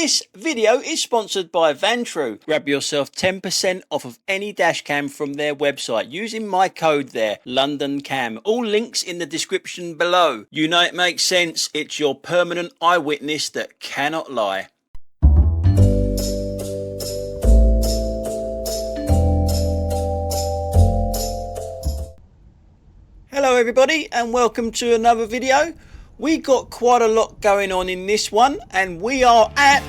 This video is sponsored by Vantrue. Grab yourself 10% off of any dashcam from their website using my code there, LondonCam. All links in the description below. You know it makes sense. It's your permanent eyewitness that cannot lie. Hello everybody and welcome to another video. We got quite a lot going on in this one and we are at...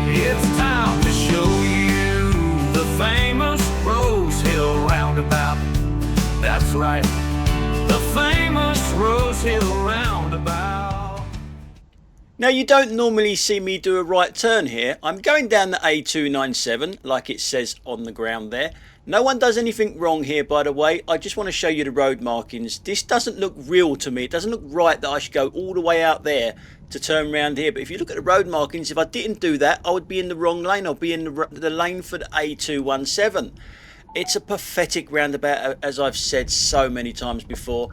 It's time to show you the famous Rosehill roundabout. That's right, the famous Rosehill roundabout. Now you don't normally see me do a right turn here. I'm going down the A297 like it says on the ground there. No one does anything wrong here, by the way. I just want to show you the road markings. This doesn't look real to me. It doesn't look right that I should go all the way out there to turn around here. But if you look at the road markings, if I didn't do that, I would be in the wrong lane. I'll be in the lane for the A217. It's a pathetic roundabout, as I've said so many times before.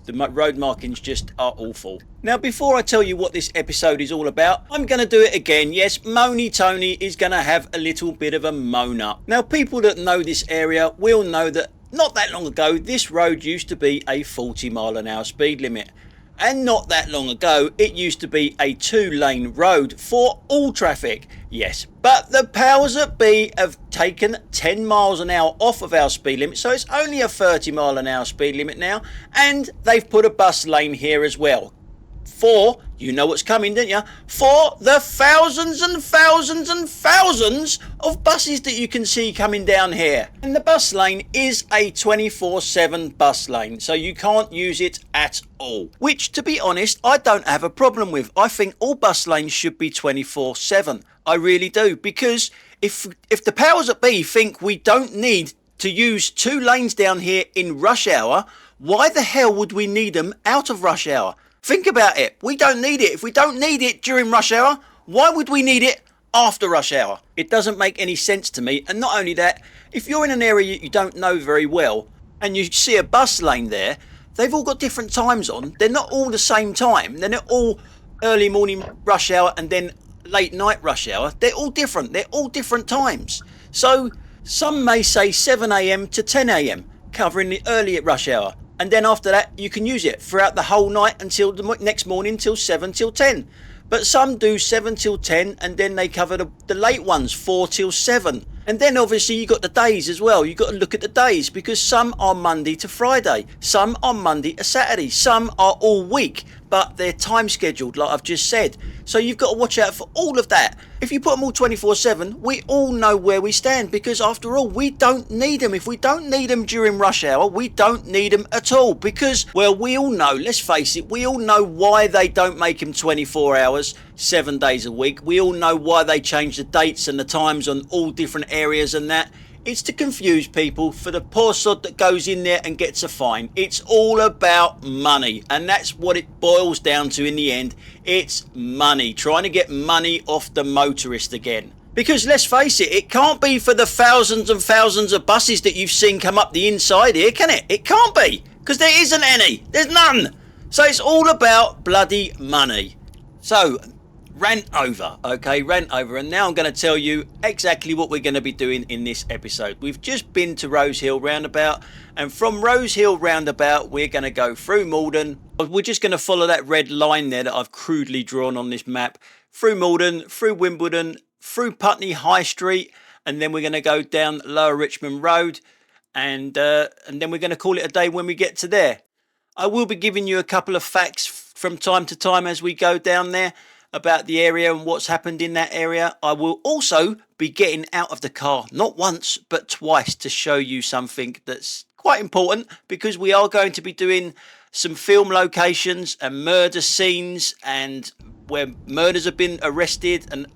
The road markings just are awful. Now, before I tell you what this episode is all about, I'm going to do it again. Yes, Moany Tony is going to have a little bit of a moan up. Now, people that know this area will know that not that long ago, this road used to be a 40-mile-an-hour speed limit. And not that long ago, it used to be a 2-lane road for all traffic. Yes, but the powers that be have taken 10 miles an hour off of our speed limit, so it's only a 30-mile-an-hour speed limit now, and they've put a bus lane here as well. For, you know what's coming, don't you? For the thousands and thousands and thousands of buses that you can see coming down here. And the bus lane is a 24/7 bus lane, so you can't use it at all. Which, to be honest, I don't have a problem with. I think all bus lanes should be 24/7. I really do, because if the powers that be think we don't need to use 2 lanes down here in rush hour, why the hell would we need them out of rush hour? Think about it. We don't need it. If we don't need it during rush hour, why would we need it after rush hour? It doesn't make any sense to me. And not only that, if you're in an area you don't know very well and you see a bus lane there, they've all got different times on. They're not all the same time. They're not all early morning rush hour and then late night rush hour. They're all different. They're all different times. So some may say 7 a.m. to 10 a.m. covering the early rush hour. And then after that, you can use it throughout the whole night until the next morning till 7 till 10. But some do 7 till 10 and then they cover the late ones, 4 till 7. And then obviously you got the days as well. You got to look at the days because some are Monday to Friday. Some are Monday to Saturday. Some are all week, but they're time scheduled like I've just said. So you've got to watch out for all of that. If you put them all 24/7, we all know where we stand because after all, we don't need them. If we don't need them during rush hour, we don't need them at all because, well, we all know, let's face it, we all know why they don't make them 24 hours, 7 days a week. We all know why they change the dates and the times on all different areas and that. It's to confuse people for the poor sod that goes in there and gets a fine. It's all about money, and that's what it boils down to in the end. It's money, trying to get money off the motorist again. Because let's face it, it can't be for the thousands and thousands of buses that you've seen come up the inside here, can it? It can't be, because there isn't any. There's none. So it's all about bloody money. So rant over, okay, rant over. And now I'm going to tell you exactly what we're going to be doing in this episode. We've just been to Rosehill roundabout, and from Rosehill roundabout we're going to go through Malden. We're just going to follow that red line there that I've crudely drawn on this map, through Malden, through Wimbledon, through Putney High Street, and then we're going to go down Lower Richmond Road, and then we're going to call it a day when we get to there. I will be giving you a couple of facts from time to time as we go down there about the area and what's happened in that area. I will also be getting out of the car, not once, but twice, to show you something that's quite important because we are going to be doing some film locations and murder scenes and where murders have been arrested and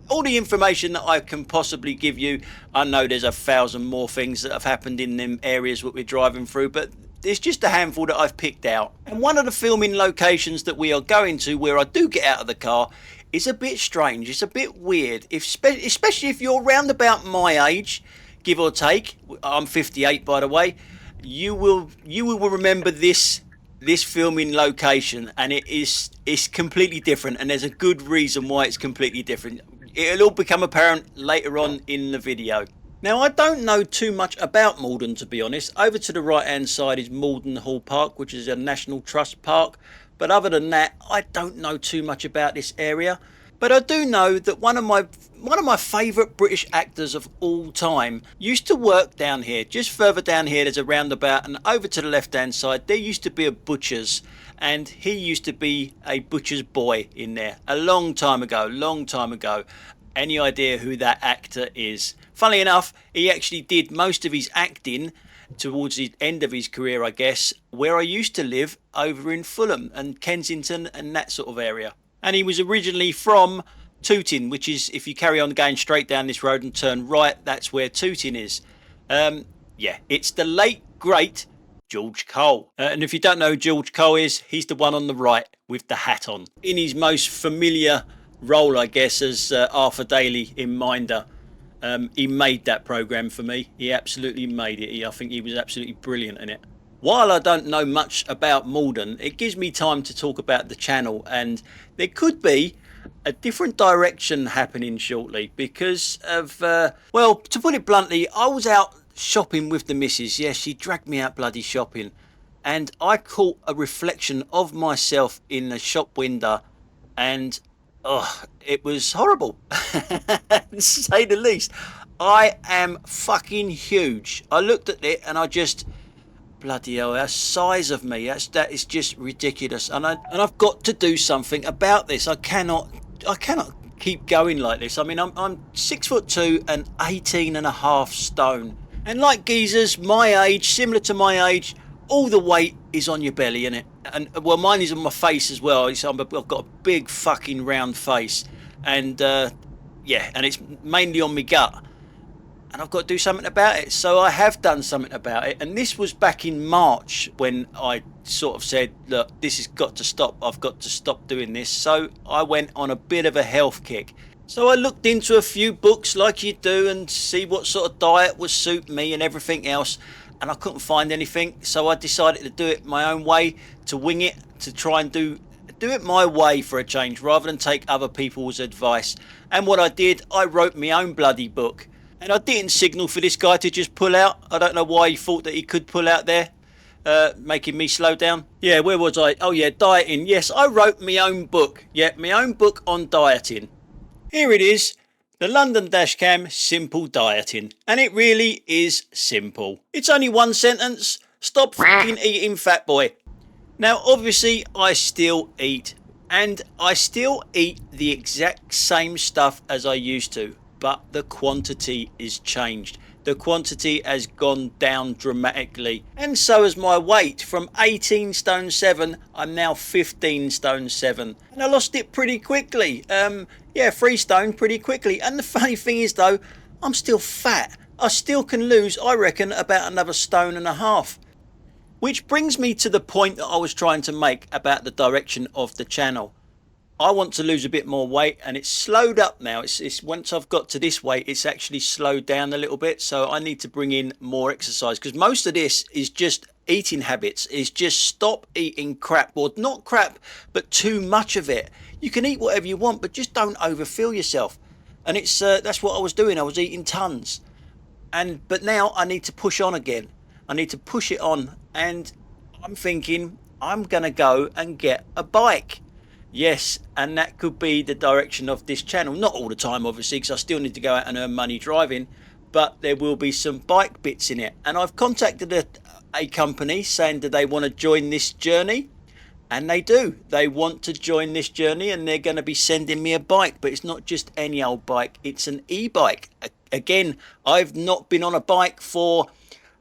all the information that I can possibly give you. I know there's 1,000 more things that have happened in them areas that we're driving through, but it's just a handful that I've picked out. And one of the filming locations that we are going to, where I do get out of the car, is a bit strange. It's a bit weird, especially if you're round about my age, give or take. I'm 58, by the way. You will remember this this filming location, and it's completely different, and there's a good reason why it's completely different. It'll all become apparent later on in the video. Now, I don't know too much about Malden, to be honest. Over to the right hand side is Malden Hall Park, which is a National Trust park, but other than that, I don't know too much about this area. But I do know that one of my favourite British actors of all time used to work down here. Just further down here there's a roundabout, and over to the left hand side there used to be a butcher's, and he used to be a butcher's boy in there a long time ago. Any idea who that actor is? Funnily enough, he actually did most of his acting towards the end of his career, I guess, where I used to live over in Fulham and Kensington and that sort of area. And he was originally from Tooting, which is, if you carry on going straight down this road and turn right, that's where Tooting is. Yeah, it's the late, great George Cole. And if you don't know who George Cole is, he's the one on the right with the hat on. In his most familiar role, I guess, as Arthur Daly in Minder. He made that programme for me. He absolutely made it. I think he was absolutely brilliant in it. While I don't know much about Malden, it gives me time to talk about the channel, and there could be a different direction happening shortly because of, well, to put it bluntly, I was out shopping with the missus. Yeah, she dragged me out bloody shopping, and I caught a reflection of myself in the shop window, and it was horrible, to say the least. I am fucking huge. I looked at it and I just... bloody hell, that size of me, that is just ridiculous, and I've got to do something about this. I cannot keep going like this. I mean, I'm 6'2" and 18.5 stone, and like geezers my age, similar to my age, all the weight is on your belly, innit? And well, mine is on my face as well. I've got a big fucking round face, and yeah, and it's mainly on my gut. And I've got to do something about it. So I have done something about it. And this was back in March when I sort of said, look, this has got to stop. I've got to stop doing this. So I went on a bit of a health kick. So I looked into a few books like you do and see what sort of diet would suit me and everything else. And I couldn't find anything. So I decided to do it my own way, to wing it, to try and do it my way for a change rather than take other people's advice. And what I did, I wrote my own bloody book. And I didn't signal for this guy to just pull out. I don't know why he thought that he could pull out there, making me slow down. Yeah, where was I? Oh yeah, dieting. Yes, I wrote my own book. Yeah, my own book on dieting. Here it is. The London Dashcam Simple Dieting. And it really is simple. It's only one sentence. Stop fucking eating, fat boy. Now, obviously, I still eat. And I still eat the exact same stuff as I used to. But the quantity is changed. The quantity has gone down dramatically, and so has my weight. From 18 stone 7, I'm now 15 stone 7, and I lost it pretty quickly. Yeah, 3 stone pretty quickly. And the funny thing is though, I'm still fat. I still can lose, I reckon, about another 1.5 stones. Which brings me to the point that I was trying to make about the direction of the channel. I want to lose a bit more weight, and it's slowed up now. It's once I've got to this weight, it's actually slowed down a little bit. So I need to bring in more exercise, because most of this is just eating habits. Is just stop eating crap, or not crap, but too much of it. You can eat whatever you want, but just don't overfill yourself. And it's that's what I was doing. I was eating tons, but now I need to push on again. I need to push it on, and I'm thinking I'm gonna go and get a bike. Yes, and that could be the direction of this channel. Not all the time, obviously, because I still need to go out and earn money driving, but there will be some bike bits in it. And I've contacted a company saying that they want to join this journey, and they do. They want to join this journey, and they're going to be sending me a bike, but it's not just any old bike, it's an e-bike. Again, I've not been on a bike for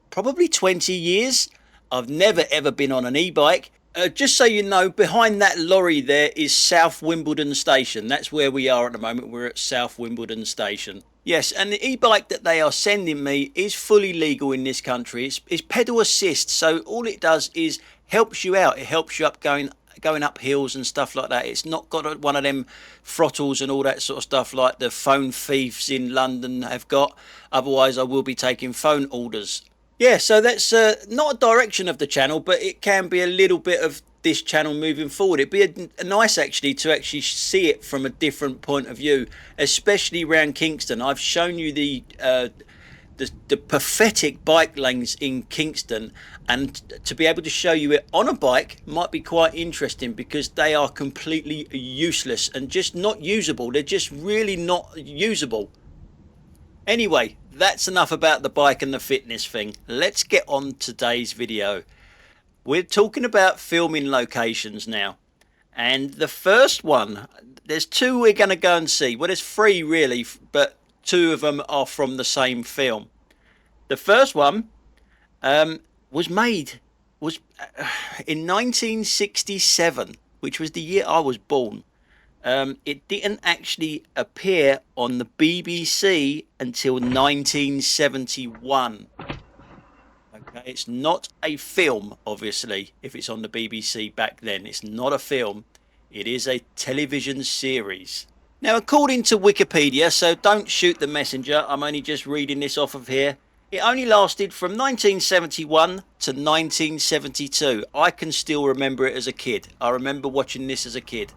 probably 20 years. I've never ever been on an e-bike. Just so you know, behind that lorry there is South Wimbledon Station. That's where we are at the moment. We're at South Wimbledon Station. Yes, and the e-bike that they are sending me is fully legal in this country. It's pedal assist, so all it does is helps you out. It helps you up going up hills and stuff like that. It's not got one of them throttles and all that sort of stuff like the phone thieves in London have got. Otherwise, I will be taking phone orders. Yeah, so that's not a direction of the channel, but it can be a little bit of this channel moving forward. It'd be nice actually to actually see it from a different point of view, especially around Kingston. I've shown you the pathetic bike lanes in Kingston, and to be able to show you it on a bike might be quite interesting, because they are completely useless and just not usable. They're just really not usable. Anyway, that's enough about the bike and the fitness thing. Let's get on today's video. We're talking about filming locations now, and the first one, there's two we're going to go and see. Well, there's three really, but two of them are from the same film. The first one was made in 1967, which was the year I was born. It didn't actually appear on the BBC until 1971. Okay, it's not a film, obviously. If it's on the BBC back then, it's not a film. It is a television series. Now, according to Wikipedia, so don't shoot the messenger, I'm only just reading this off of here. It only lasted from 1971 to 1972. I can still remember it as a kid. I remember watching this as a kid.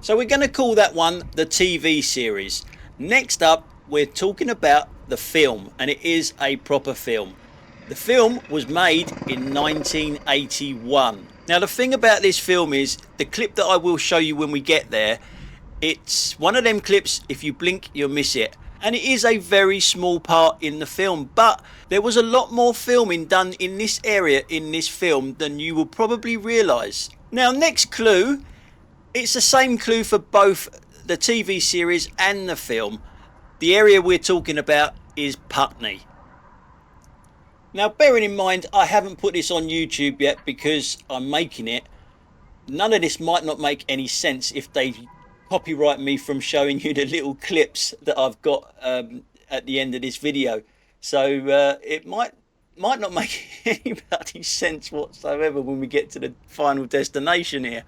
So we're going to call that one the TV series. Next up, we're talking about the film, and it is a proper film. The film was made in 1981. Now, the thing about this film is, the clip that I will show you when we get there, it's one of them clips, if you blink, you'll miss it. And it is a very small part in the film, but there was a lot more filming done in this area in this film than you will probably realise. Now, next clue, it's the same clue for both the TV series and the film. The area we're talking about is Putney. Now, bearing in mind, I haven't put this on YouTube yet because I'm making it. None of this might not make any sense if they copyright me from showing you the little clips that I've got at the end of this video. So it might not make any bloody sense whatsoever when we get to the final destination here.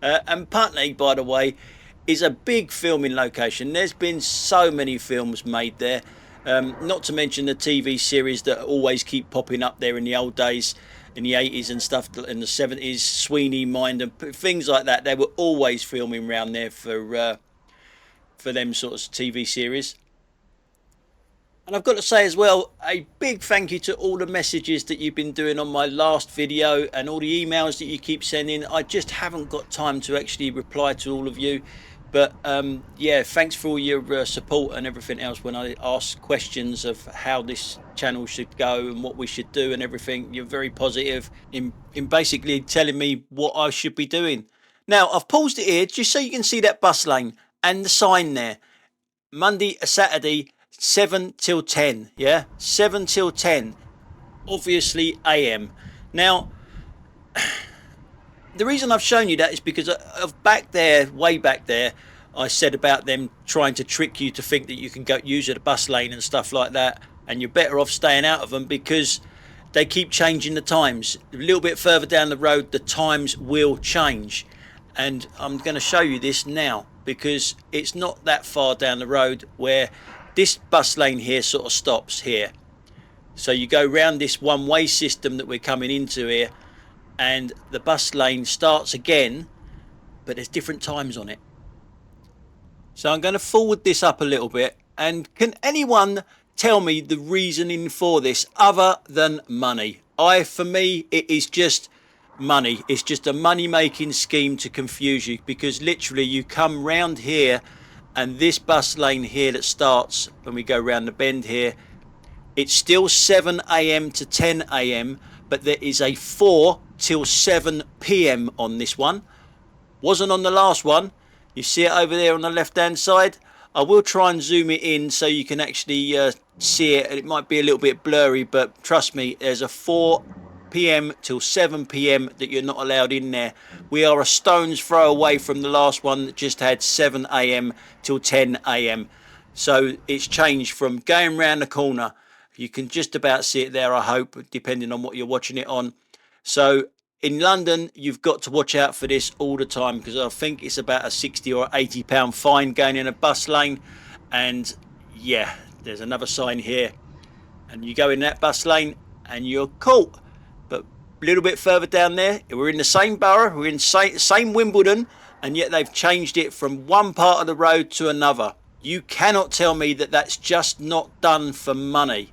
And Putney, by the way, is a big filming location. There's been so many films made there. Not to mention the TV series that always keep popping up there in the old days, in the 80s and stuff, in the 70s, Sweeney Mind and things like that. They were always filming around there for them sorts of TV series. And I've got to say as well, a big thank you to all the messages that you've been doing on my last video and all the emails that you keep sending. I just haven't got time to actually reply to all of you. But yeah, thanks for all your support and everything else when I ask questions of how this channel should go and what we should do and everything. You're very positive in basically telling me what I should be doing. Now, I've paused it here just so you can see that bus lane and the sign there. Monday, Saturday, 7 till 10. Yeah, 7 till 10. Obviously AM. Now, the reason I've shown you that is because of back there, way back there, I said about them trying to trick you to think that you can go use the bus lane and stuff like that, and you're better off staying out of them because they keep changing the times. A little bit further down the road, the times will change, and I'm going to show you this now because it's not that far down the road where this bus lane here sort of stops here. So you go round this one-way system that we're coming into here, and the bus lane starts again, but there's different times on it. So I'm going to forward this up a little bit, and can anyone tell me the reasoning for this other than money? For me, it is just money. It's just a money-making scheme to confuse you, because literally you come round here, and this bus lane here that starts when we go round the bend here, it's still 7 AM to 10 AM, but there is a 4 till 7 PM on this one. Wasn't on the last one. You see it over there on the left hand side. I will try and zoom it in so you can actually see it. It might be a little bit blurry, but trust me, there's a 4 PM till 7 PM that you're not allowed in there. We are a stone's throw away from the last one that just had 7 AM till 10 AM. So it's changed from going round the corner. You can just about see it there, I hope, depending on what you're watching it on. So in London, you've got to watch out for this all the time, because I think it's about a £60 or £80 fine going in a bus lane. And yeah, there's another sign here. And you go in that bus lane, and you're caught. But a little bit further down there, we're in the same borough, we're in same Wimbledon, and yet they've changed it from one part of the road to another. You cannot tell me that that's just not done for money.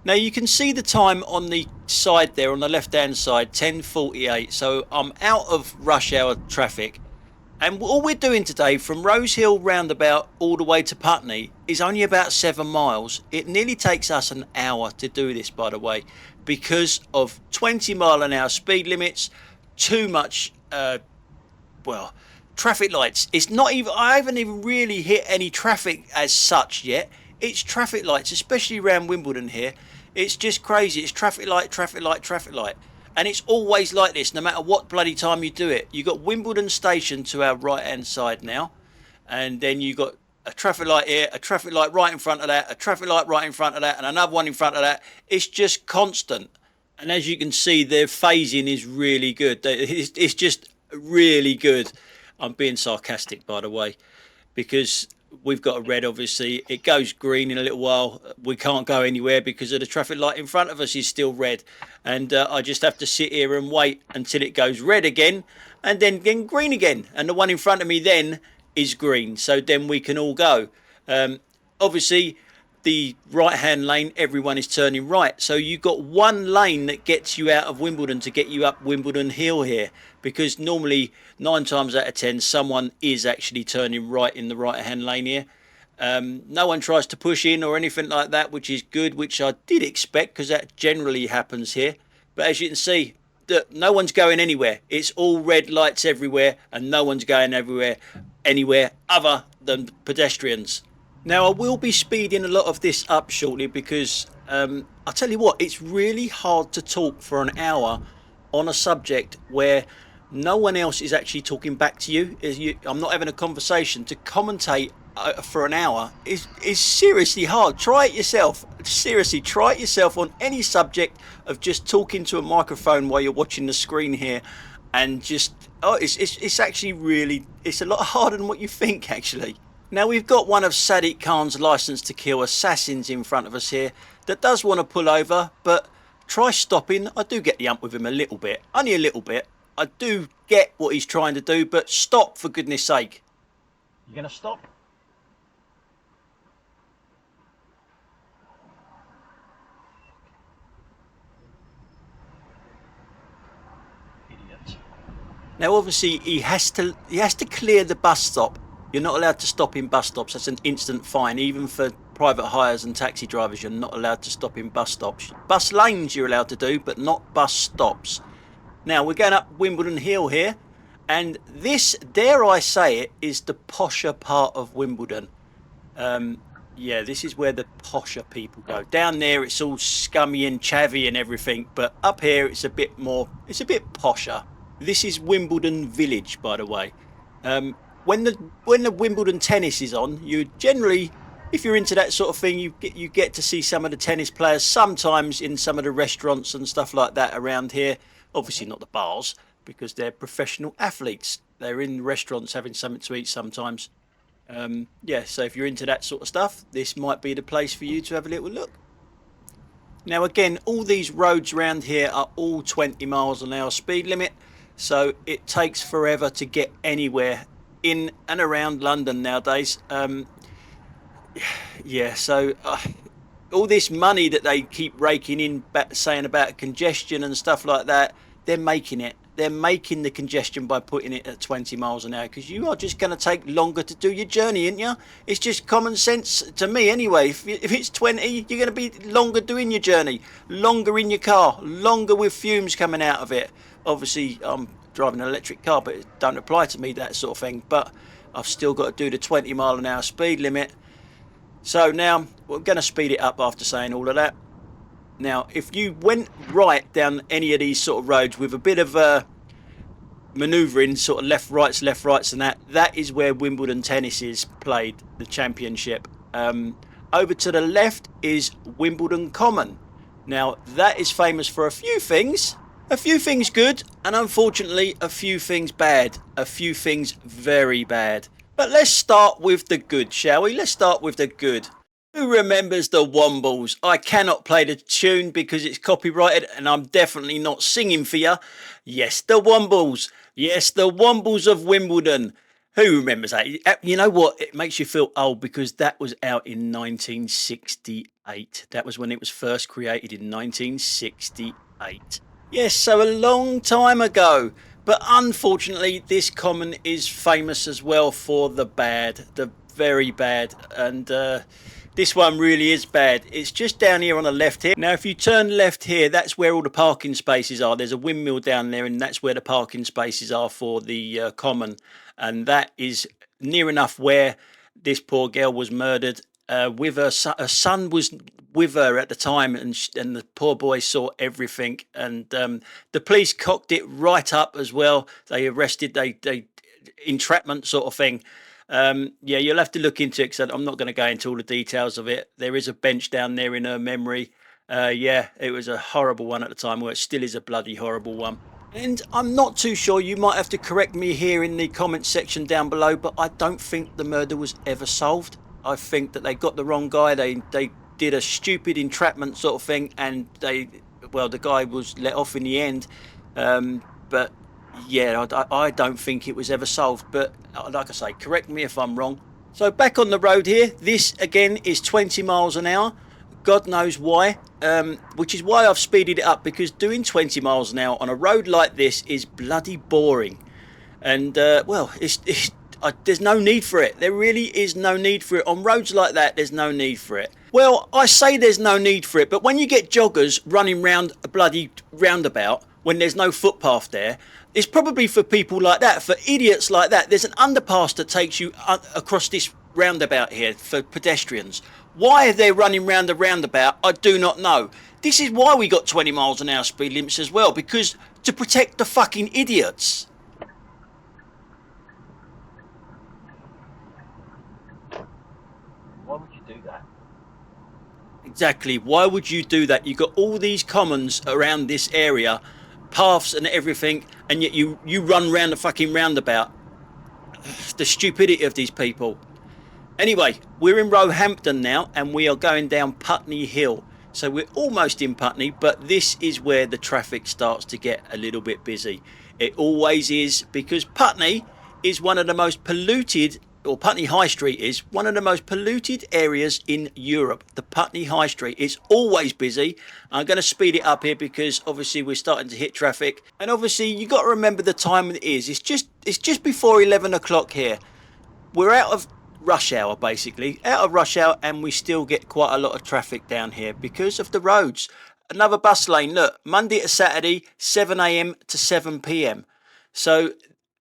Now you can see the time on the side there, on the left hand side, 10:48. So I'm out of rush hour traffic. And all we're doing today from Rosehill roundabout all the way to Putney is only about 7 miles. It nearly takes us an hour to do this, by the way, because of 20-mile-an-hour speed limits, too much, well, traffic lights. It's not even, I haven't even really hit any traffic as such yet. It's traffic lights, especially around Wimbledon here. It's just crazy. It's traffic light, traffic light, traffic light. And it's always like this, no matter what bloody time you do it. You've got Wimbledon Station to our right-hand side now. And then you've got a traffic light here, a traffic light right in front of that, a traffic light right in front of that, and another one in front of that. It's just constant. And as you can see, their phasing is really good. It's just really good. I'm being sarcastic, by the way, because we've got a red, obviously. It goes green in a little while. We can't go anywhere because of the traffic light in front of us is still red. And I just have to sit here and wait until it goes red again and then green again. And the one in front of me then is green. So then we can all go. Obviously, the right-hand lane, everyone is turning right. So you've got one lane that gets you out of Wimbledon to get you up Wimbledon Hill here. Because normally 9 times out of 10 someone is actually turning right in the right hand lane here. No one tries to push in or anything like that, which is good, which I did expect because that generally happens here. But as you can see, no one's going anywhere. It's all red lights everywhere and no one's going anywhere other than pedestrians. Now I will be speeding a lot of this up shortly because I'll tell you what, it's really hard to talk for an hour on a subject where no one else is actually talking back to you. I'm not having a conversation. To commentate for an hour is seriously hard. Try it yourself. Seriously, try it yourself on any subject of just talking to a microphone while you're watching the screen here, and just it's actually really, it's a lot harder than what you think actually. Now we've got one of Sadiq Khan's license to kill assassins in front of us here that does want to pull over, but try stopping. I do get the ump with him a little bit, only a little bit. I do get what he's trying to do, but stop for goodness sake. You gonna stop? Idiot. Now obviously he has to clear the bus stop. You're not allowed to stop in bus stops. That's an instant fine, even for private hires and taxi drivers. You're not allowed to stop in bus stops. Bus lanes you're allowed to do, but not bus stops. Now we're going up Wimbledon Hill here, and this, dare I say it, is the posher part of Wimbledon. Yeah, this is where the posher people go. Down there it's all scummy and chavvy and everything, but up here it's a bit more, it's a bit posher. This is Wimbledon Village, by the way. When the Wimbledon tennis is on, you generally, if you're into that sort of thing, you get to see some of the tennis players sometimes in some of the restaurants and stuff like that around here. Obviously not the bars, because they're professional athletes. They're in restaurants having something to eat sometimes. Yeah, so if you're into that sort of stuff, this might be the place for you to have a little look. Now again, all these roads around here are all 20 miles an hour speed limit, so it takes forever to get anywhere in and around London nowadays. Yeah, so all this money that they keep raking in, saying about congestion and stuff like that, they're making it. They're making the congestion by putting it at 20 miles an hour, because you are just going to take longer to do your journey, aren't you? It's just common sense to me anyway. If it's 20, you're going to be longer doing your journey, longer in your car, longer with fumes coming out of it. Obviously, I'm driving an electric car, but it don't apply to me, that sort of thing. But I've still got to do the 20 mile an hour speed limit. So now we're going to speed it up after saying all of that. Now, if you went right down any of these sort of roads with a bit of manoeuvring, sort of left rights and that is where Wimbledon tennis is played, the championship. Over to the left is Wimbledon Common. Now, that is famous for a few things. A few things good, and unfortunately a few things bad. A few things very bad. But let's start with the good, shall we? Let's start with the good. Who remembers the Wombles? I cannot play the tune because it's copyrighted and I'm definitely not singing for you. Yes, the Wombles. Yes, the Wombles of Wimbledon. Who remembers that? You know what? It makes you feel old because that was out in 1968. That was when it was first created in 1968. Yes, so a long time ago. But unfortunately, this common is famous as well for the bad, the very bad. And this one really is bad. It's just down here on the left here. Now, if you turn left here, that's where all the parking spaces are. There's a windmill down there, and that's where the parking spaces are for the common. And that is near enough where this poor girl was murdered. With her son was with her at the time, and the poor boy saw everything. And the police cocked it right up as well. They arrested, they entrapment sort of thing. Yeah, you'll have to look into it because I'm not going to go into all the details of it. There is a bench down there in her memory. Yeah, it was a horrible one at the time, well, it still is a bloody horrible one. And I'm not too sure, you might have to correct me here in the comments section down below, but I don't think the murder was ever solved. I think that they got the wrong guy. They did a stupid entrapment sort of thing, and the guy was let off in the end. But yeah, I don't think it was ever solved. But like I say, correct me if I'm wrong. So back on the road here, this again is 20 miles an hour. God knows why, which is why I've speeded it up, because doing 20 miles an hour on a road like this is bloody boring. And there's no need for it. There really is no need for it. On roads like that, there's no need for it. Well, I say there's no need for it, but when you get joggers running round a bloody roundabout when there's no footpath there, it's probably for people like that, for idiots like that. There's an underpass that takes you across this roundabout here for pedestrians. Why they're running round the roundabout, I do not know. This is why we got 20 miles an hour speed limits as well, because to protect the fucking idiots. Why would you do that? Exactly. Why would you do that? You've got all these commons around this area, paths and everything, and yet you run round the fucking roundabout. The stupidity of these people. Anyway, we're in Roehampton now, and we are going down Putney Hill. So we're almost in Putney, but this is where the traffic starts to get a little bit busy. It always is, because Putney is one of the most polluted, or Putney High Street is one of the most polluted areas in Europe. The Putney High Street is always busy. I'm going to speed it up here because obviously we're starting to hit traffic. And obviously you got to remember the time it is. It's just before 11 o'clock here. We're out of rush hour, basically out of rush hour, and we still get quite a lot of traffic down here because of the roads. Another bus lane, look, Monday to Saturday 7 a.m. to 7 p.m. So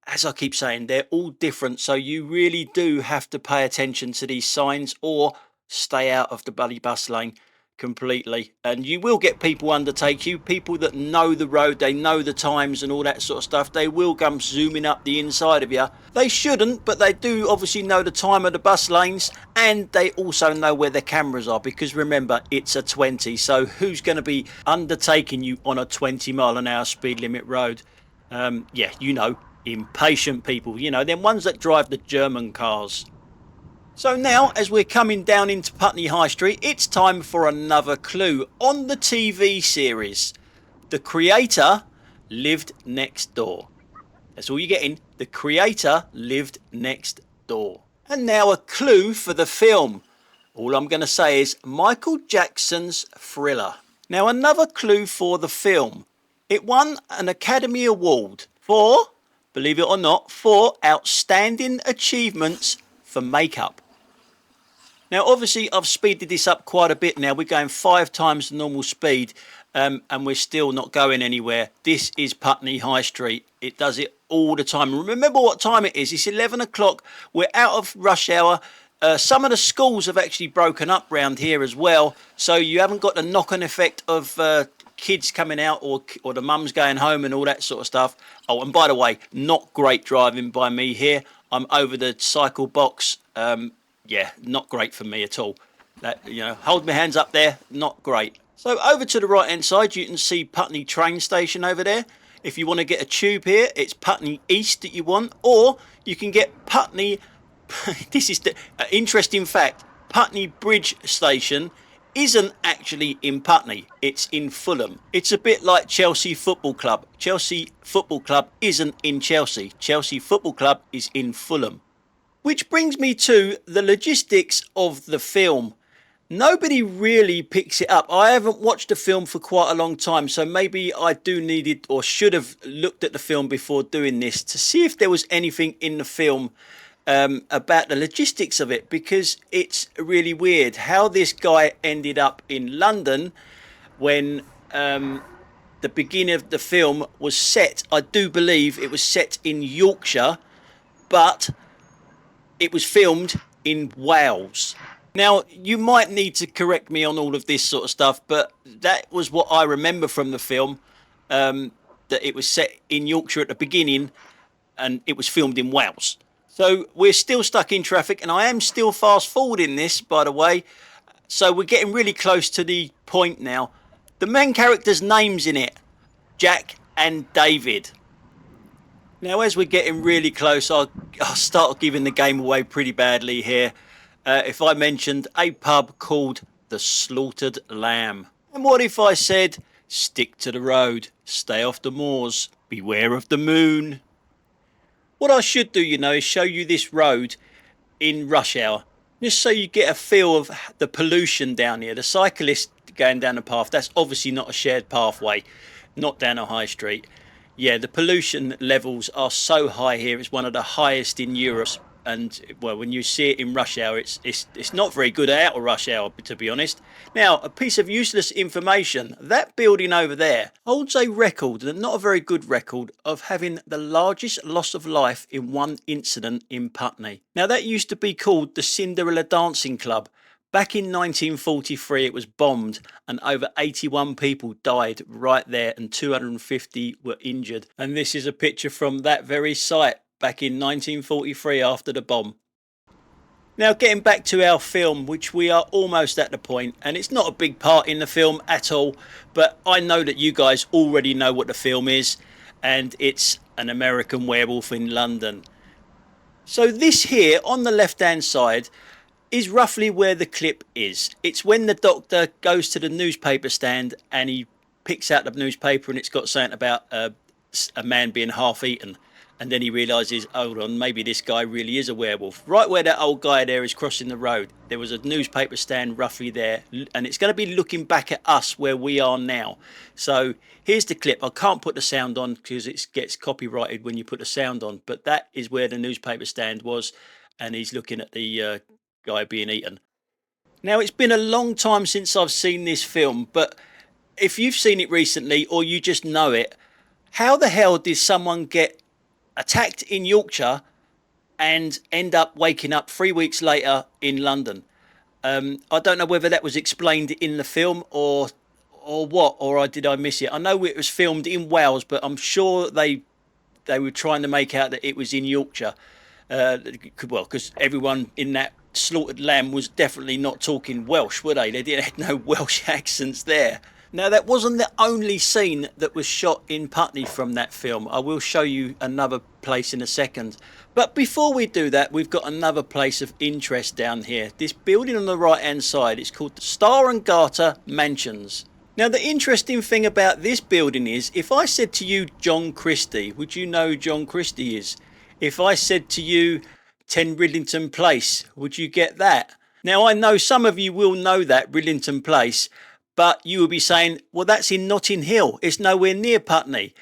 as I keep saying, they're all different, so you really do have to pay attention to these signs or stay out of the bloody bus lane completely. And you will get people undertake you, people that know the road, they know the times and all that sort of stuff. They will come zooming up the inside of you. They shouldn't, but they do obviously know the time of the bus lanes, and they also know where their cameras are, because remember, it's a 20, so who's going to be undertaking you on a 20 mile an hour speed limit road? Yeah, you know, impatient people, you know, them ones that drive the German cars. So now, as we're coming down into Putney High Street, it's time for another clue on the TV series. The creator lived next door. That's all you're getting. The creator lived next door. And now a clue for the film. All I'm going to say is Michael Jackson's Thriller. Now another clue for the film. It won an Academy Award for, believe it or not, for outstanding achievements for makeup. Now, obviously, I've speeded this up quite a bit now. We're going 5 times the normal speed, and we're still not going anywhere. This is Putney High Street. It does it all the time. Remember what time it is. It's 11 o'clock. We're out of rush hour. Some of the schools have actually broken up round here as well, so you haven't got the knock-on effect of kids coming out or the mums going home and all that sort of stuff. Oh, and by the way, not great driving by me here. I'm over the cycle box. Yeah, not great for me at all. That, you know, hold my hands up there, not great. So over to the right hand side, you can see Putney train station over there. If you want to get a tube here, it's Putney East that you want, or you can get Putney. This is the interesting fact. Putney Bridge station isn't actually in Putney, it's in Fulham. It's a bit like Chelsea Football Club. Chelsea Football Club isn't in Chelsea. Chelsea Football Club is in Fulham. Which brings me to the logistics of the film. Nobody really picks it up. I haven't watched the film for quite a long time, so maybe I do need it, or should have looked at the film before doing this to see if there was anything in the film about the logistics of it, because it's really weird how this guy ended up in London when the beginning of the film was set. I do believe it was set in Yorkshire, but it was filmed in Wales. Now, you might need to correct me on all of this sort of stuff, but that was what I remember from the film, that it was set in Yorkshire at the beginning and it was filmed in Wales. So we're still stuck in traffic, and I am still fast forwarding this, by the way. So we're getting really close to the point now. The main characters' names in it, Jack and David. Now, as we're getting really close, I'll start giving the game away pretty badly here. If I mentioned a pub called the Slaughtered Lamb. And what if I said, stick to the road, stay off the moors, beware of the moon? What I should do, you know, is show you this road in rush hour, just so you get a feel of the pollution down here. The cyclist going down the path, that's obviously not a shared pathway, not down a high street. Yeah, the pollution levels are so high here. It's one of the highest in Europe. And well, when you see it in rush hour, it's not very good out of rush hour, to be honest. Now, a piece of useless information: that building over there holds a record, and not a very good record, of having the largest loss of life in one incident in Putney. Now, that used to be called the Cinderella Dancing Club. Back in 1943, it was bombed and over 81 people died right there and 250 were injured. And this is a picture from that very site back in 1943 after the bomb. Now, getting back to our film, which we are almost at the point, and it's not a big part in the film at all, but I know that you guys already know what the film is, and it's an American werewolf in London. So this here on the left hand side is roughly where the clip is. It's when the doctor goes to the newspaper stand and he picks out the newspaper and it's got something about a man being half eaten. And then he realises, hold on, maybe this guy really is a werewolf. Right where that old guy there is crossing the road, there was a newspaper stand roughly there. And it's going to be looking back at us where we are now. So here's the clip. I can't put the sound on because it gets copyrighted when you put the sound on. But that is where the newspaper stand was. And he's looking at the guy being eaten. Now, it's been a long time since I've seen this film. But if you've seen it recently or you just know it, how the hell did someone get attacked in Yorkshire and end up waking up 3 weeks later in London? I don't know whether that was explained in the film or what, or did I miss it? I know it was filmed in Wales, but I'm sure they were trying to make out that it was in Yorkshire. Well, because everyone in that Slaughtered Lamb was definitely not talking Welsh, were they? They had no Welsh accents there. Now, that wasn't the only scene that was shot in Putney from that film. I will show you another place in a second. But before we do that, we've got another place of interest down here. This building on the right-hand side is called the Star and Garter Mansions. Now, the interesting thing about this building is, if I said to you John Christie, would you know who John Christie is? If I said to you 10 Ridlington Place, would you get that? Now, I know some of you will know that, Ridlington Place, but you will be saying, well, that's in Notting Hill. It's nowhere near Putney.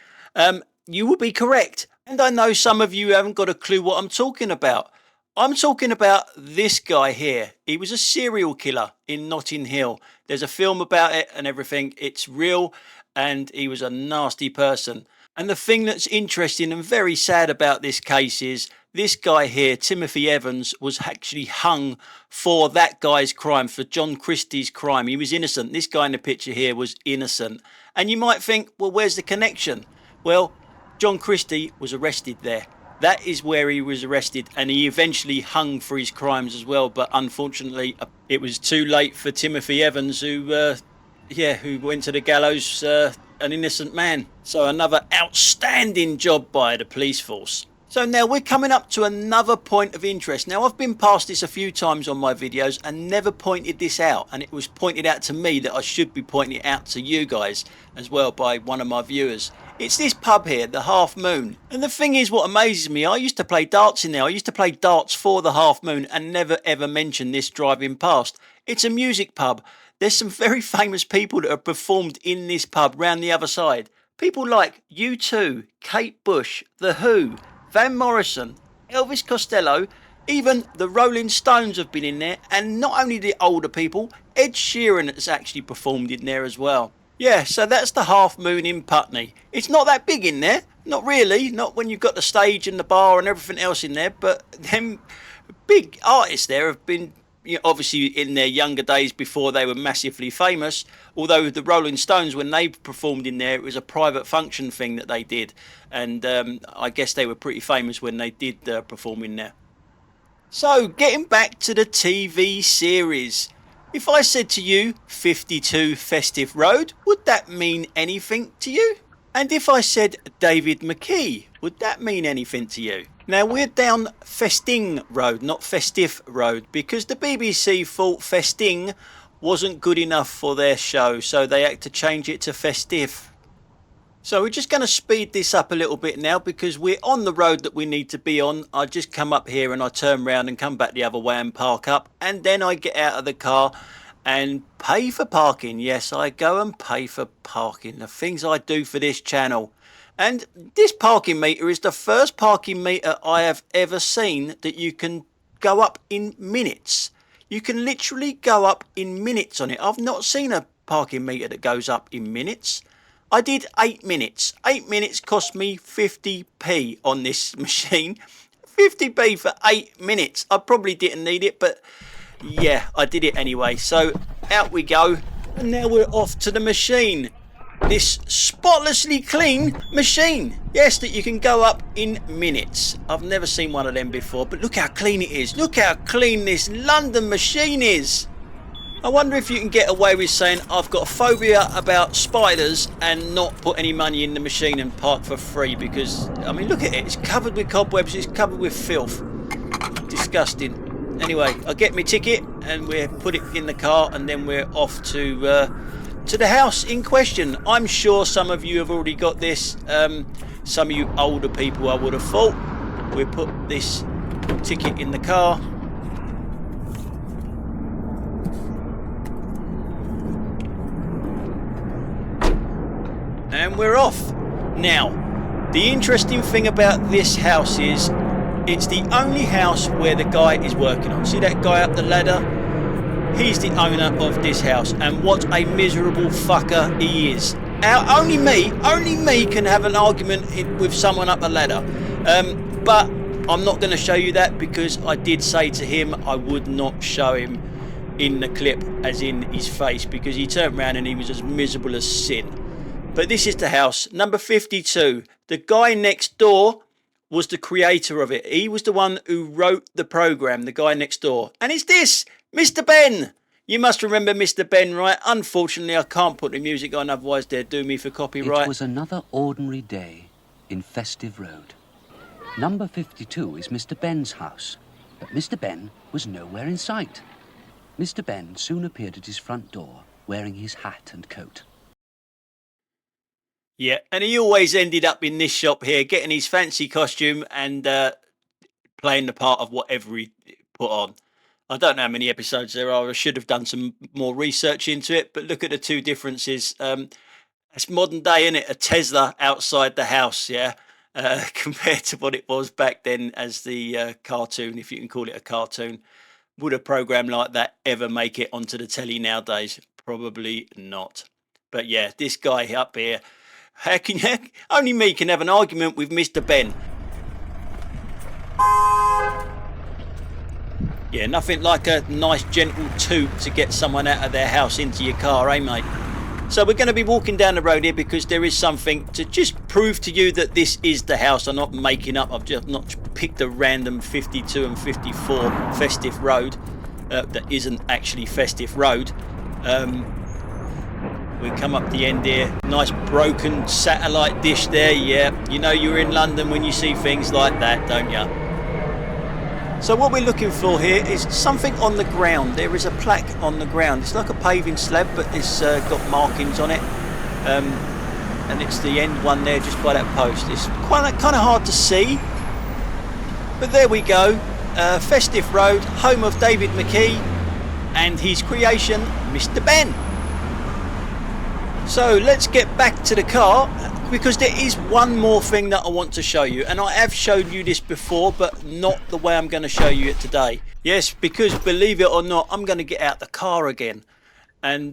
You will be correct. And I know some of you haven't got a clue what I'm talking about. I'm talking about this guy here. He was a serial killer in Notting Hill. There's a film about it and everything. It's real, and he was a nasty person. And the thing that's interesting and very sad about this case is this guy here, Timothy Evans, was actually hung for that guy's crime, for John Christie's crime. He was innocent. This guy in the picture here was innocent. And you might think, well, where's the connection? Well, John Christie was arrested there. That is where he was arrested, and he eventually hung for his crimes as well. But unfortunately, it was too late for Timothy Evans, who went to the gallows, an innocent man. So another outstanding job by the police force. So now we're coming up to another point of interest. Now I've been past this a few times on my videos and never pointed this out, and it was pointed out to me that I should be pointing it out to you guys as well by one of my viewers. It's this pub here, the Half Moon. And the thing is, what amazes me, I used to play darts in there. I used to play darts for the Half Moon and never ever mention this driving past. It's a music pub. There's some very famous people that have performed in this pub round the other side. People like U2, Kate Bush, The Who, Van Morrison, Elvis Costello, even the Rolling Stones have been in there, and not only the older people, Ed Sheeran has actually performed in there as well. Yeah, so that's the Half Moon in Putney. It's not that big in there, not really, not when you've got the stage and the bar and everything else in there, but them big artists there have been, you know, obviously in their younger days before they were massively famous, although the Rolling Stones, when they performed in there, it was a private function thing that they did, and I guess they were pretty famous when they did perform in there. So getting back to the TV series, if I said to you 52 Festive Road, would that mean anything to you? And if I said David McKee, would that mean anything to you? Now we're down Festing Road, not Festive Road, because the BBC thought Festing wasn't good enough for their show, so they had to change it to Festive. So we're just going to speed this up a little bit now because we're on the road that we need to be on. I just come up here and I turn round and come back the other way and park up, and then I get out of the car and pay for parking. Yes, I go and pay for parking, the things I do for this channel. And this parking meter is the first parking meter I have ever seen that you can go up in minutes. You can literally go up in minutes on it. I've not seen a parking meter that goes up in minutes. I did 8 minutes. 8 minutes cost me 50p on this machine. 50p for 8 minutes. I probably didn't need it, but yeah, I did it anyway. So out we go. And now we're off to the machine. This spotlessly clean machine. Yes, that you can go up in minutes. I've never seen one of them before, but look how clean it is. Look how clean this London machine is. I wonder if you can get away with saying I've got a phobia about spiders and not put any money in the machine and park for free, because, I mean, look at it. It's covered with cobwebs. It's covered with filth. Disgusting. Anyway, I get my ticket and we put it in the car, and then we're off to the house in question. I'm sure some of you have already got this. Some of you older people, I would have thought. We put this ticket in the car. And we're off. Now, the interesting thing about this house is it's the only house where the guy is working on. See that guy up the ladder? He's the owner of this house, and what a miserable fucker he is. Only me can have an argument with someone up a ladder. But I'm not going to show you that, because I did say to him I would not show him in the clip, as in his face, because he turned around and he was as miserable as sin. But this is the house, number 52. The guy next door was the creator of it. He was the one who wrote the program, the guy next door. And it's this, Mr. Ben. You must remember Mr. Ben, right? Unfortunately, I can't put the music on, otherwise they'd do me for copyright. It was another ordinary day in Festive Road. Number 52 is Mr. Ben's house, but Mr. Ben was nowhere in sight. Mr. Ben soon appeared at his front door, wearing his hat and coat. Yeah, and he always ended up in this shop here, getting his fancy costume and playing the part of whatever he put on. I don't know how many episodes there are. I should have done some more research into it, but look at the two differences. It's modern day, isn't it? A Tesla outside the house, yeah, compared to what it was back then as the cartoon, if you can call it a cartoon. Would a program like that ever make it onto the telly nowadays? Probably not. But yeah, this guy up here, only me can have an argument with Mr. Ben. Yeah, nothing like a nice gentle toot to get someone out of their house into your car, eh, mate? So we're going to be walking down the road here because there is something to just prove to you that this is the house. I'm not making up. I've just not picked a random 52 and 54 Festive Road that isn't actually Festive Road. We come up the end here. Nice broken satellite dish there. Yeah, you know you're in London when you see things like that, don't you? So what we're looking for here is something on the ground. There is a plaque on the ground. It's like a paving slab, but it's got markings on it. And it's the end one there just by that post. It's kind of hard to see. But there we go. Festive Road, home of David McKee and his creation, Mr. Ben. So let's get back to the car, because there is one more thing that I want to show you, and I have shown you this before, but not the way I'm going to show you it today. Yes, because believe it or not, I'm going to get out the car again. And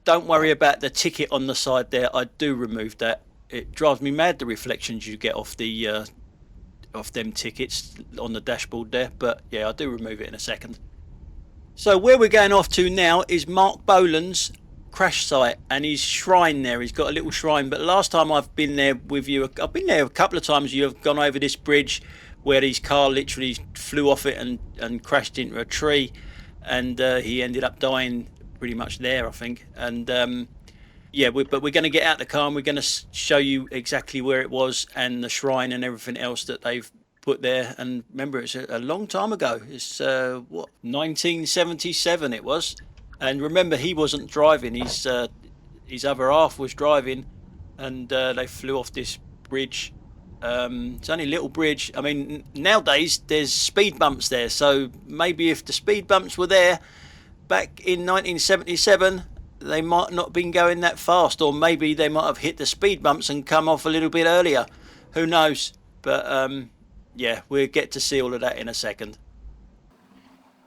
don't worry about the ticket on the side there. I do remove that. It drives me mad, the reflections you get off the off them tickets on the dashboard there, but yeah, I do remove it in a second. So where we're going off to now is Marc Bolan's crash site and his shrine there. He's got a little shrine, but last time I've been there with you, I've been there a couple of times. You have gone over this bridge where his car literally flew off it and crashed into a tree, and he ended up dying pretty much there, I think. And yeah, but we're going to get out the car and we're going to show you exactly where it was and the shrine and everything else that they've put there. And remember, it's a long time ago. It's what, 1977 it was. And remember, he wasn't driving. His other half was driving, and they flew off this bridge. It's only a little bridge. I mean, nowadays there's speed bumps there, so maybe if the speed bumps were there back in 1977, they might not have been going that fast, or maybe they might have hit the speed bumps and come off a little bit earlier. Who knows? But yeah, we'll get to see all of that in a second.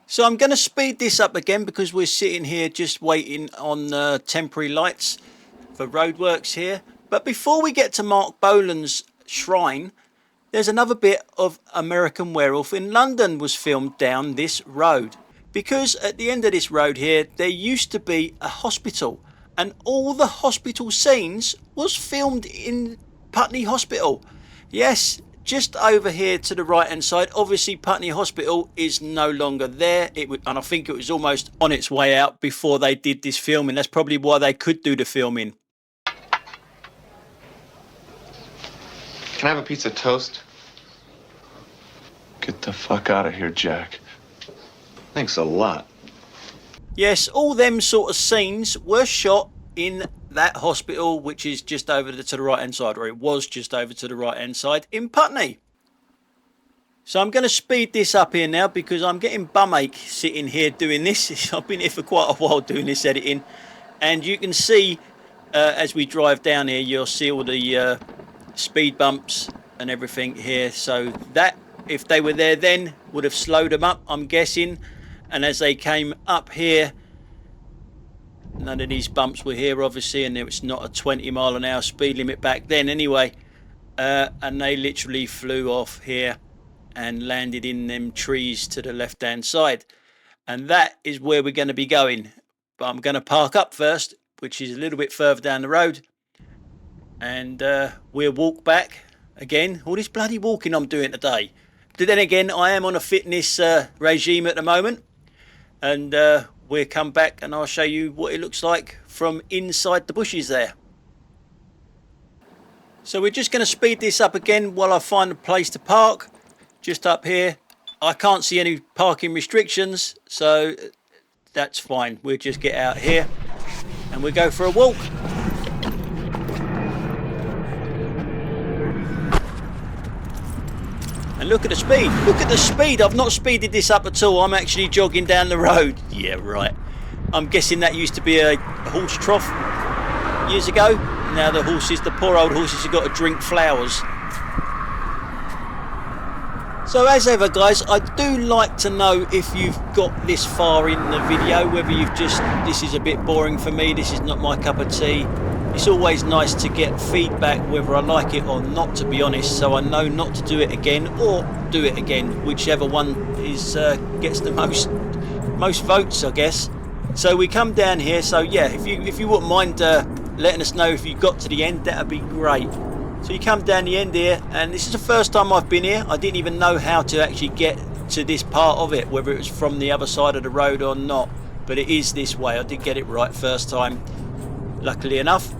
So I'm going to speed this up again because we're sitting here just waiting on temporary lights for roadworks here. But before we get to Marc Bolan's shrine, there's another bit of American Werewolf in London was filmed down this road. Because at the end of this road here, there used to be a hospital, and all the hospital scenes was filmed in Putney Hospital. Yes, just over here to the right hand side. Obviously Putney Hospital is no longer there, and I think it was almost on its way out before they did this filming. That's probably why they could do the filming. Can I have a piece of toast? Get the fuck out of here, Jack. Thanks a lot. Yes, all them sort of scenes were shot in that hospital, which is just over to the right hand side, or it was just over to the right hand side in Putney. So I'm going to speed this up here now because I'm getting bum-ache sitting here doing this. I've been here for quite a while doing this editing, and you can see as we drive down here, you'll see all the speed bumps and everything here. So that, if they were there then, would have slowed them up, I'm guessing. And as they came up here, none of these bumps were here obviously, and it was not a 20-mile-an-hour speed limit back then anyway, and they literally flew off here and landed in them trees to the left hand side. And that is where we're going to be going, but I'm going to park up first, which is a little bit further down the road, and we'll walk back again. All this bloody walking I'm doing today. But then again, I am on a fitness regime at the moment, and we'll come back and I'll show you what it looks like from inside the bushes there. So we're just going to speed this up again while I find a place to park. Just up here, I can't see any parking restrictions, so that's fine. We'll just get out here and we'll go for a walk. And look at the speed. Look at the speed. I've not speeded this up at all. I'm actually jogging down the road. Yeah, right. I'm guessing that used to be a horse trough years ago. Now the horses, the poor old horses, have got to drink flowers. So as ever, guys, I do like to know if you've got this far in the video, whether you've just, this is a bit boring for me, this is not my cup of tea. It's always nice to get feedback whether I like it or not, to be honest, so I know not to do it again or do it again, whichever one is gets the most votes, I guess. So we come down here, so yeah, if you wouldn't mind letting us know if you got to the end, that'd be great. So you come down the end here, and this is the first time I've been here. I didn't even know how to actually get to this part of it, whether it was from the other side of the road or not, but it is this way. I did get it right first time. luckily enough.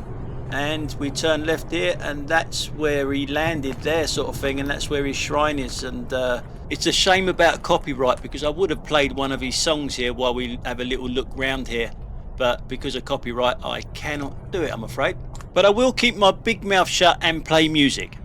And we turn left here, and that's where he landed there, sort of thing, and that's where his shrine is. And it's a shame about copyright, because I would have played one of his songs here while we have a little look round here, but because of copyright I cannot do it, I'm afraid. But I will keep my big mouth shut and play music.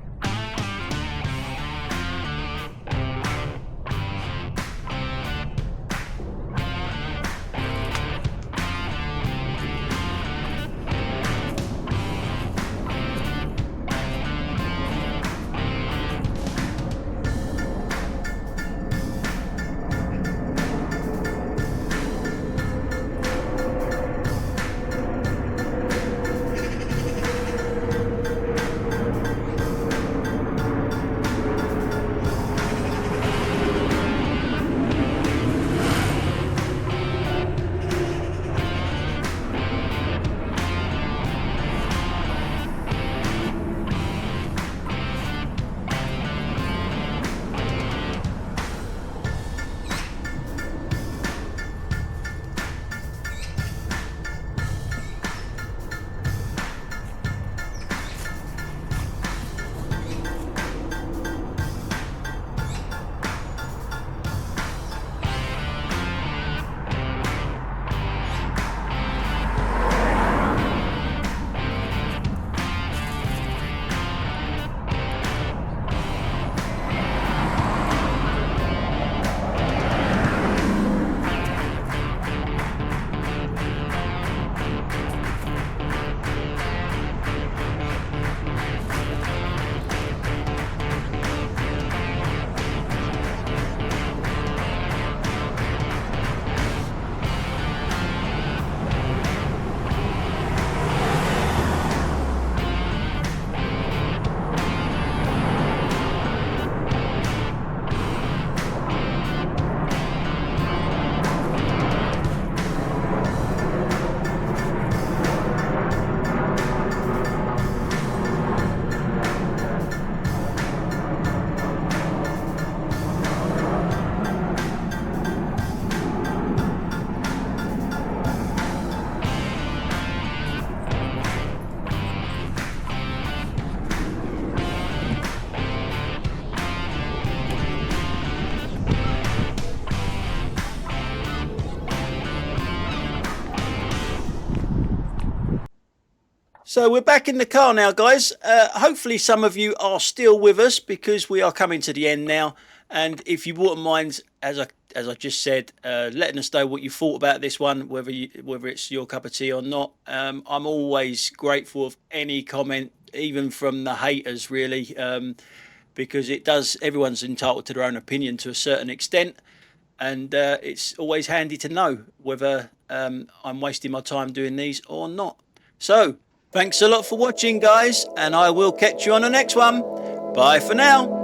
So we're back in the car now, guys. Hopefully some of you are still with us, because we are coming to the end now. And if you wouldn't mind, as I just said, letting us know what you thought about this one, whether it's your cup of tea or not. I'm always grateful of any comment, even from the haters, really, because everyone's entitled to their own opinion to a certain extent. And it's always handy to know whether I'm wasting my time doing these or not. So thanks a lot for watching, guys, and I will catch you on the next one. Bye for now.